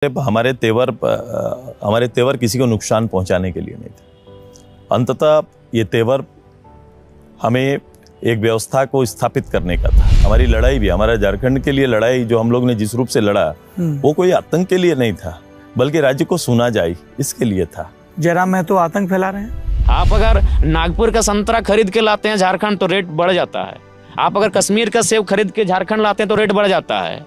हमारे तेवर किसी को नुकसान पहुंचाने के लिए नहीं थे। अंततः ये तेवर हमें एक व्यवस्था को स्थापित करने का था। हमारी लड़ाई भी, हमारा झारखंड के लिए लड़ाई जो हम लोग ने जिस रूप से लड़ा वो कोई आतंक के लिए नहीं था, बल्कि राज्य को सुना जाए इसके लिए था। जयराम महतो आतंक फैला रहे हैं। आप अगर नागपुर का संतरा खरीद के लाते हैं झारखंड तो रेट बढ़ जाता है। आप अगर कश्मीर का सेब खरीद के झारखंड लाते हैं तो रेट बढ़ जाता है।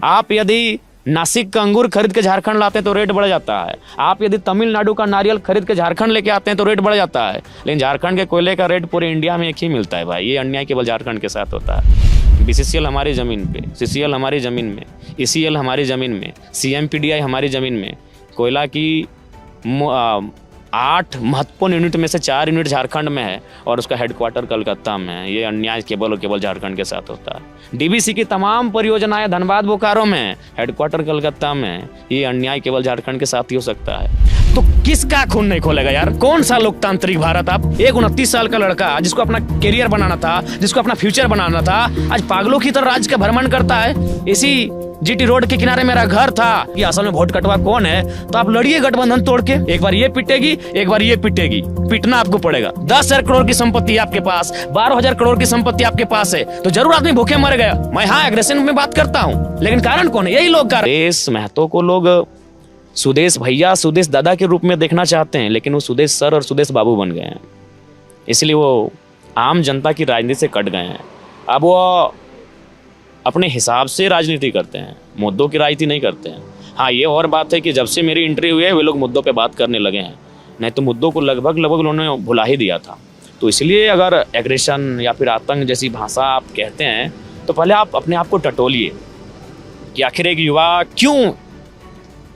आप यदि नासिक का अंगूर खरीद के झारखंड लाते हैं तो रेट बढ़ जाता है। आप यदि तमिलनाडु का नारियल खरीद के झारखंड लेके आते हैं तो रेट बढ़ जाता है। लेकिन झारखंड के कोयले का रेट पूरे इंडिया में एक ही मिलता है भाई। ये अन्याय केवल झारखंड के साथ होता है। बीसीसीएल हमारी ज़मीन पे, सीसीएल हमारी ज़मीन में, ईसीएल हमारी ज़मीन में, सीएमपीडीआई हमारी ज़मीन में। कोयला की 8 महत्वपूर्ण यूनिट में से 4 यूनिट झारखंड में है और उसका हेडक्वार्टर कलकत्ता में है। ये अन्याय केवल और केवल झारखंड के साथ होता है। डीबीसी की तमाम परियोजनाएं धनबाद बोकारो में, हेडक्वार्टर कलकत्ता में। ये अन्याय केवल झारखंड के साथ ही हो सकता है। तो किसका खून नहीं खोलेगा यार? कौन सा लोकतांत्रिक भारत? आप एक 29 साल का लड़का जिसको अपना करियर बनाना था, जिसको अपना फ्यूचर बनाना था, आज पागलों की तरह राज्य का भ्रमण करता है। इसी जीटी रोड के किनारे मेरा घर था। ये असल में वोट कटवा कौन है? तो आप लड़िए गठबंधन तोड़ के। एक बार ये पिटेगी, एक बार ये पिटेगी। पिटना आपको पड़ेगा। 10,000 करोड़ की संपत्ति आपके पास, 12,000 करोड़ की संपत्ति आपके पास है, तो जरूर आदमी भूखे मर गया। मैं हाँ एग्रेशन में बात करता हूँ, लेकिन कारण कौन है? यही लोग कारण। सुदेश महतो को लोग सुदेश भैया, सुदेश दादा के रूप में देखना चाहते हैं, लेकिन वो सुदेश सर और सुदेश बाबू बन गए हैं। इसलिए वो आम जनता की राजनीति से कट गए हैं। अब वो अपने हिसाब से राजनीति करते हैं, मुद्दों की राजनीति नहीं करते हैं। हाँ, ये और बात है कि जब से मेरी एंट्री हुई है वे लोग मुद्दों पे बात करने लगे हैं, नहीं तो मुद्दों को लगभग उन्होंने भुला ही दिया था। तो इसलिए अगर एग्रेशन या फिर आतंक जैसी भाषा आप कहते हैं तो पहले आप अपने आप को टटोलिए कि आखिर एक युवा क्यों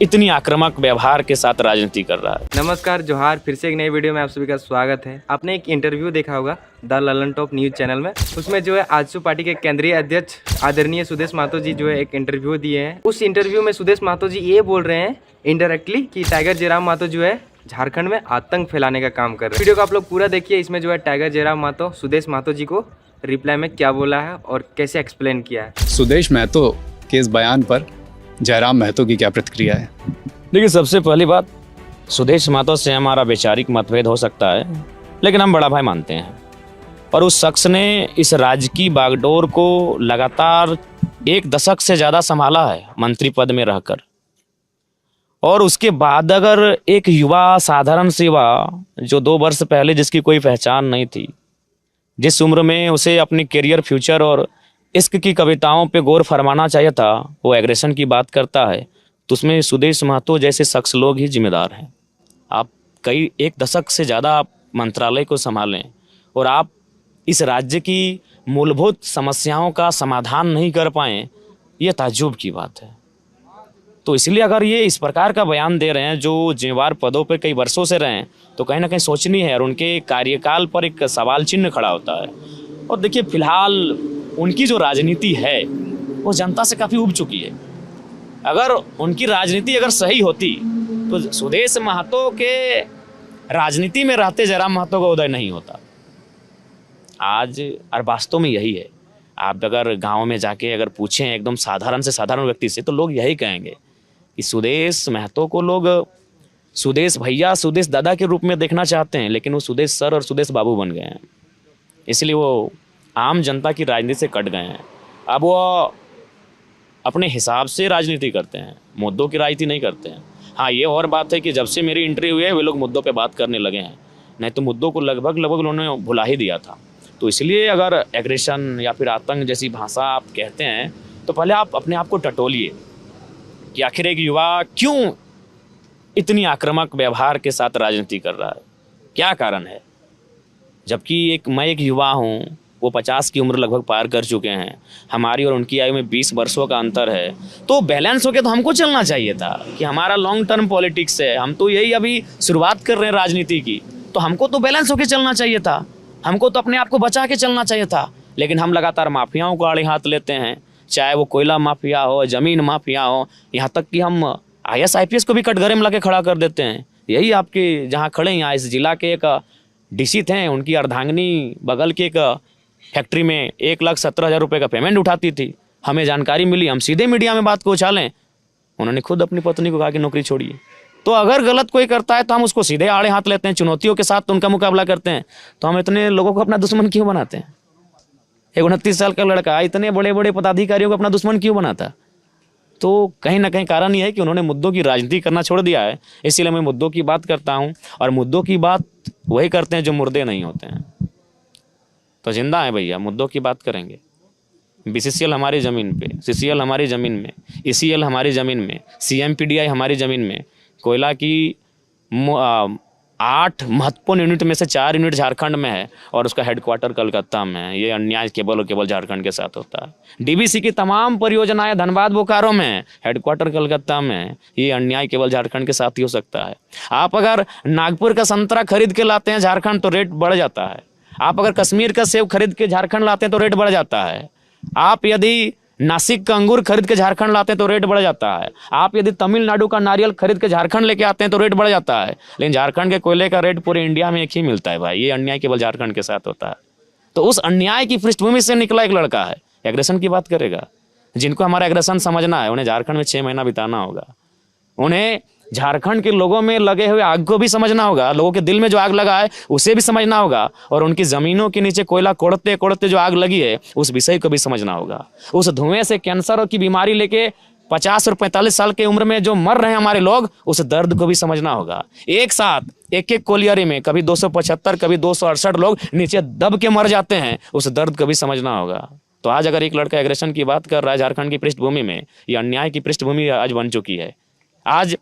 इतनी आक्रामक व्यवहार के साथ राजनीति कर रहा है। नमस्कार, जोहार। फिर से एक नई वीडियो में आप सभी का स्वागत है। आपने एक इंटरव्यू देखा होगा the Lalan top news channel में। उसमें जो है आजसू पार्टी के केंद्रीय अध्यक्ष आदरणीय सुदेश महतो जी जो है एक इंटरव्यू दिए हैं। उस इंटरव्यू में सुदेश महतो जी ये बोल रहे हैं इनडायरेक्टली कि टाइगर जयराम महतो जो है झारखंड में आतंक फैलाने का काम कर रहे हैं। वीडियो को आप लोग पूरा देखिए। इसमें जो है टाइगर जयराम महतो सुदेश महतो जी को रिप्लाई में क्या बोला है और कैसे एक्सप्लेन किया है। सुदेश महतो के इस बयान पर जयराम महतो की क्या प्रतिक्रिया है? देखिए, सबसे पहली बात, सुदेश महतो से हमारा वैचारिक मतभेद हो सकता है, लेकिन हम बड़ा भाई मानते हैं। और उस शख्स ने इस राज्य की बागडोर को लगातार 1 दशक से ज़्यादा संभाला है मंत्री पद में रहकर। और उसके बाद अगर एक युवा, साधारण सी युवा जो 2 वर्ष पहले जिसकी कोई पहचान नहीं थी, जिस उम्र में उसे अपनी करियर, फ्यूचर और इश्क की कविताओं पे गौर फरमाना चाहिए था, वो एग्रेशन की बात करता है, तो उसमें सुदेश महतो जैसे शख्स लोग ही जिम्मेदार हैं। आप 1 दशक से ज़्यादा आप मंत्रालय को संभालें और आप इस राज्य की मूलभूत समस्याओं का समाधान नहीं कर पाएँ, ये ताज्जुब की बात है। तो इसलिए अगर ये इस प्रकार का बयान दे रहे हैं जो जिम्मेवार पदों पर कई वर्षों से रहे हैं, तो कहीं ना कहीं सोचनी है और उनके कार्यकाल पर एक सवाल चिन्ह खड़ा होता है। और देखिए, फिलहाल उनकी जो राजनीति है वो जनता से काफ़ी उब चुकी है। अगर उनकी राजनीति अगर सही होती तो सुदेश महतो के राजनीति में रहते जयराम महतो का उदय नहीं होता आज। और वास्तव में यही है। आप अगर गांव में जाके अगर पूछें एकदम साधारण से साधारण व्यक्ति से, तो लोग यही कहेंगे कि सुदेश महतो को लोग सुदेश भैया, सुदेश दादा के रूप में देखना चाहते हैं, लेकिन वो सुदेश सर और सुदेश बाबू बन गए हैं। इसलिए वो आम जनता की राजनीति से कट गए हैं। अब वो अपने हिसाब से राजनीति करते हैं, मुद्दों की राजनीति नहीं करते हैं। हाँ, ये और बात है कि जब से मेरी एंट्री हुई है वे लोग मुद्दों पे बात करने लगे हैं, नहीं तो मुद्दों को लगभग उन्होंने भुला ही दिया था। तो इसलिए अगर एग्रेशन या फिर आतंक जैसी भाषा आप कहते हैं तो पहले आप अपने आप को टटोलिए कि आखिर एक युवा क्यों इतनी आक्रामक व्यवहार के साथ राजनीति कर रहा है, क्या कारण है? जबकि मैं एक युवा हूँ, वो 50 की उम्र लगभग पार कर चुके हैं, हमारी और उनकी आयु में 20 वर्षों का अंतर है। तो बैलेंस होकर तो हमको चलना चाहिए था कि हमारा लॉन्ग टर्म पॉलिटिक्स है, हम तो यही अभी शुरुआत कर रहे हैं राजनीति की, तो हमको तो बैलेंस होकर चलना चाहिए था, हमको तो अपने आप को बचा के चलना चाहिए था। लेकिन हम लगातार माफियाओं को आड़े हाथ लेते हैं, चाहे वो कोयला माफिया हो, ज़मीन माफिया हो, यहाँ तक कि हम IAS IPS को भी कटघरे में ला के खड़ा कर देते हैं। यही आपके जहाँ खड़े हैं, यहाँ इस जिला के एक DC थे, उनकी अर्धांगिनी बगल के एक फैक्ट्री में 1,17,000 रुपये का पेमेंट उठाती थी। हमें जानकारी मिली, हम सीधे मीडिया में बात को उछालें, उन्होंने खुद अपनी पत्नी को कहा कि नौकरी छोड़िए। तो अगर गलत कोई करता है तो हम उसको सीधे आड़े हाथ लेते हैं, चुनौतियों के साथ उनका मुकाबला करते हैं। तो हम इतने लोगों को अपना दुश्मन क्यों बनाते हैं? एक 29 साल का लड़का इतने बड़े बड़े पदाधिकारियों को अपना दुश्मन क्यों बनाता? तो कहीं ना कहीं कारण यह है कि उन्होंने मुद्दों की राजनीति करना छोड़ दिया है। इसीलिए मैं मुद्दों की बात करता हूँ, और मुद्दों की बात वही करते हैं जो मुर्दे नहीं होते हैं। तो जिंदा है भैया, मुद्दों की बात करेंगे। BCCL हमारी ज़मीन पे, CCL हमारी ज़मीन में, ECL हमारी ज़मीन में, CMPDI हमारी ज़मीन में। कोयला की 8 महत्वपूर्ण यूनिट में से 4 यूनिट झारखंड में है और उसका हेडक्वार्टर कलकत्ता में है। ये अन्याय केवल और केवल झारखंड के साथ होता है। DBC की तमाम परियोजनाएं धनबाद बोकारो में है, हेडक्वार्टर कलकत्ता में है। ये अन्याय केवल झारखंड के साथ ही हो सकता है। आप अगर नागपुर का संतरा खरीद के लाते हैं झारखंड तो रेट बढ़ जाता है। आप अगर कश्मीर का सेब खरीद के झारखंड लाते हैं तो रेट बढ़ जाता है। आप यदि नासिक का अंगूर खरीद के झारखंड लाते हैं तो रेट बढ़ जाता है। आप यदि तमिलनाडु का नारियल खरीद के झारखंड लेके आते हैं तो रेट बढ़ जाता है। लेकिन झारखंड के कोयले का रेट पूरे इंडिया में एक ही मिलता है भाई। ये अन्याय केवल झारखंड के साथ होता है। तो उस अन्याय की पृष्ठभूमि से निकला एक लड़का है, एग्रेशन की बात करेगा। जिनको हमारा एग्रेशन समझना है उन्हें झारखंड में 6 महीना बिताना होगा। उन्हें झारखंड के लोगों में लगे हुए आग को भी समझना होगा, लोगों के दिल में जो आग लगा है उसे भी समझना होगा, और उनकी ज़मीनों के नीचे कोयला कोड़ते कोड़ते जो आग लगी है उस विषय को भी समझना होगा। उस धुएं से कैंसर की बीमारी लेके 50 और 45 साल की उम्र में जो मर रहे हैं हमारे लोग, उस दर्द को भी समझना होगा। एक साथ एक कोलियरी में कभी 275 कभी 268 लोग नीचे दब के मर जाते हैं, उस दर्द को भी समझना होगा। तो आज अगर एक लड़का एग्रेशन की बात कर रहा है झारखंड की पृष्ठभूमि में, ये अन्याय की पृष्ठभूमि आज बन चुकी है। आज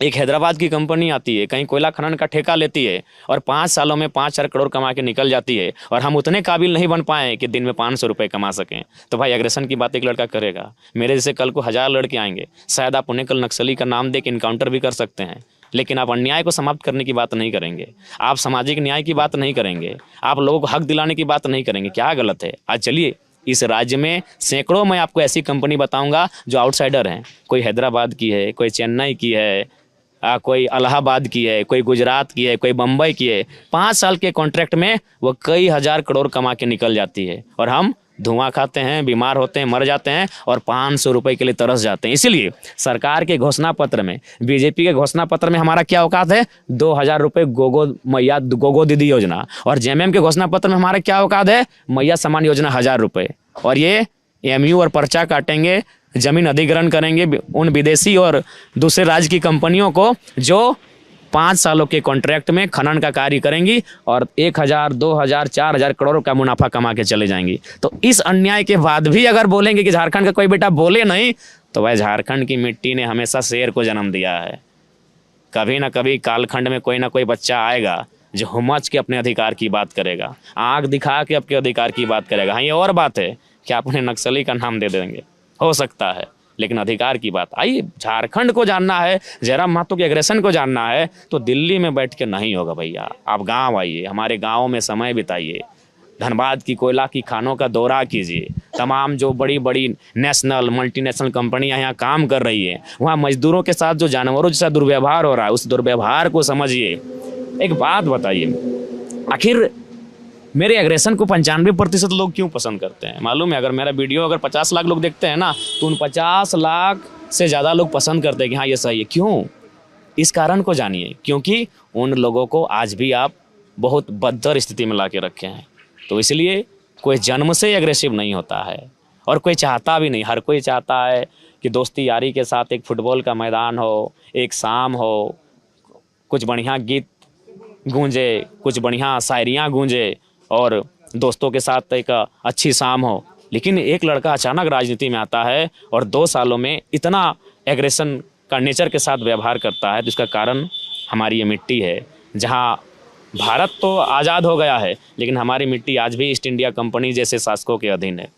एक हैदराबाद की कंपनी आती है, कहीं कोयला खनन का ठेका लेती है और 5 सालों में 5-4 करोड़ कमा के निकल जाती है, और हम उतने काबिल नहीं बन पाए कि दिन में 500 रुपये कमा सकें। तो भाई एग्रेशन की बात एक लड़का करेगा। मेरे जैसे कल को 1000 लड़के आएंगे, शायद आप उन्हें कल नक्सली का नाम दे के इनकाउंटर भी कर सकते हैं, लेकिन आप अन्याय को समाप्त करने की बात नहीं करेंगे। आप सामाजिक न्याय की बात नहीं करेंगे। आप लोगों को हक दिलाने की बात नहीं करेंगे। क्या गलत है? आज चलिए इस राज्य में सैकड़ों मैं आपको ऐसी कंपनी बताऊंगा जो आउटसाइडर हैं। कोई हैदराबाद की है, कोई चेन्नई की है, कोई इलाहाबाद की है, कोई गुजरात की है, कोई बम्बई की है। 5 साल के कॉन्ट्रैक्ट में वो कई हजार करोड़ कमा के निकल जाती है, और हम धुआं खाते हैं, बीमार होते हैं, मर जाते हैं और 500 रुपये के लिए तरस जाते हैं। इसीलिए सरकार के घोषणा पत्र में, बीजेपी के घोषणा पत्र में हमारा क्या औकात है? 2000 रुपये गोगो मैया गोगो दीदी योजना, और जेएमएम के घोषणा पत्र में हमारा क्या औकात है? मैया सम्मान योजना 1000 रुपये। और ये MU और पर्चा काटेंगे, जमीन अधिग्रहण करेंगे उन विदेशी और दूसरे राज्य की कंपनियों को जो 5 सालों के कॉन्ट्रैक्ट में खनन का कार्य करेंगी और 1000, 2000, 4000 करोड़ का मुनाफा कमा के चले जाएंगी। तो इस अन्याय के बाद भी अगर बोलेंगे कि झारखंड का कोई बेटा बोले नहीं, तो वह झारखंड की मिट्टी ने हमेशा शेर को जन्म दिया है। कभी ना कभी कालखंड में कोई ना कोई बच्चा आएगा जो हुमच के अपने अधिकार की बात करेगा, आँख दिखा के आपके अधिकार की बात करेगा। हाँ, ये और बात है कि आप उन्हें नक्सली का नाम दे देंगे, हो सकता है, लेकिन अधिकार की बात। आइए, झारखंड को जानना है, जयराम महतो के एग्रेशन को जानना है, तो दिल्ली में बैठ के नहीं होगा भैया। आप गांव आइए, हमारे गांव में समय बिताइए, धनबाद की कोयला की खानों का दौरा कीजिए। तमाम जो बड़ी बड़ी नेशनल मल्टीनेशनल कंपनियां यहाँ काम कर रही है, वहाँ मजदूरों के साथ जो जानवरों जैसा दुर्व्यवहार हो रहा है, उस दुर्व्यवहार को समझिए। एक बात बताइए, आखिर मेरे एग्रेशन को 95% लोग क्यों पसंद करते हैं? मालूम है, अगर मेरा वीडियो अगर 50 लाख लोग देखते हैं ना, तो उन 50 लाख से ज़्यादा लोग पसंद करते हैं कि हाँ ये सही है। क्यों? इस कारण को जानिए, क्योंकि उन लोगों को आज भी आप बहुत बदतर स्थिति में ला के रखे हैं। तो इसलिए कोई जन्म से एग्रेसिव नहीं होता है, और कोई चाहता भी नहीं। हर कोई चाहता है कि दोस्ती यारी के साथ एक फुटबॉल का मैदान हो, एक शाम हो, कुछ बढ़िया गीत गूंजे, कुछ बढ़िया शायरियाँ गूंजे, और दोस्तों के साथ एक अच्छी शाम हो। लेकिन एक लड़का अचानक राजनीति में आता है और 2 सालों में इतना एग्रेशन का नेचर के साथ व्यवहार करता है। तो इसका कारण हमारी ये मिट्टी है, जहाँ भारत तो आज़ाद हो गया है, लेकिन हमारी मिट्टी आज भी ईस्ट इंडिया कंपनी जैसे शासकों के अधीन है।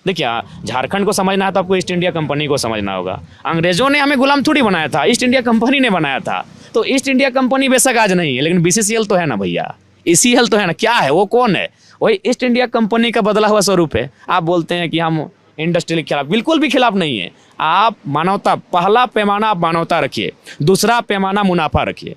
देखिए, झारखंड को समझना है तो आपको ईस्ट इंडिया कंपनी को समझना होगा। अंग्रेजों ने हमें गुलाम थोड़ी बनाया था, ईस्ट इंडिया कंपनी ने बनाया था। तो ईस्ट इंडिया कंपनी बेशक आज नहीं है, लेकिन BCCL तो है ना भैया, ECL तो है ना। क्या है वो? कौन है? वही ईस्ट इंडिया कंपनी का बदला हुआ स्वरूप है। आप बोलते हैं कि हम इंडस्ट्री के खिलाफ, बिल्कुल भी खिलाफ नहीं है। आप मानवता, पहला पैमाना आप मानवता रखिए, दूसरा पैमाना मुनाफा रखिए।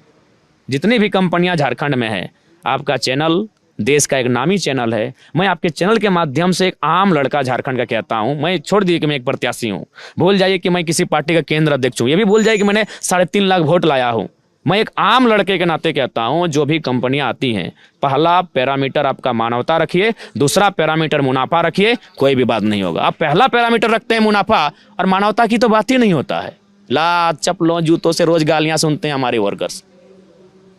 जितनी भी कंपनियां झारखंड में है, आपका चैनल देश का एक नामी चैनल है। मैं आपके चैनल के माध्यम से एक आम लड़का झारखंड का कहता हूं, मैं छोड़ दिए कि मैं एक प्रत्याशी हूं, भूल जाइए कि मैं किसी पार्टी का केंद्र अध्यक्ष हूं, ये भी भूल जाइए कि मैंने 3.5 लाख वोट लाया हूं। मैं एक आम लड़के के नाते कहता हूं, जो भी कंपनियां आती हैं, पहला पैरामीटर आपका मानवता रखिए, दूसरा पैरामीटर मुनाफा रखिए, कोई भी बात नहीं होगा। आप पहला पैरामीटर रखते हैं मुनाफा, और मानवता की तो बात ही नहीं होता है। लात चप्पलों जूतों से रोज गालियां सुनते हैं हमारे वर्कर्स,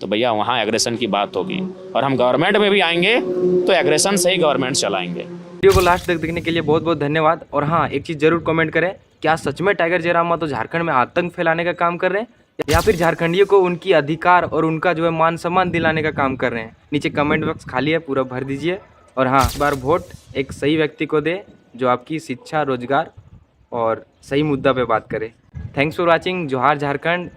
तो भैया वहाँ एग्रेशन की बात होगी। और हम गवर्नमेंट में भी आएंगे तो एग्रेशन से ही गवर्नमेंट चलाएंगे। वीडियो को लास्ट तक देखने के लिए बहुत बहुत धन्यवाद। और हाँ, एक चीज़ जरूर कमेंट करें, क्या सच में टाइगर जयराम महतो झारखंड में आतंक फैलाने का काम कर रहे हैं, या फिर झारखंडियों को उनकी अधिकार और उनका जो है मान सम्मान दिलाने का काम कर रहे हैं। नीचे कमेंट बॉक्स खाली है, पूरा भर दीजिए। और हाँ, इस बार वोट एक सही व्यक्ति को दे, जो आपकी शिक्षा, रोजगार और सही मुद्दा पे बात करे। Thanks for watching. जोहार झारखंड।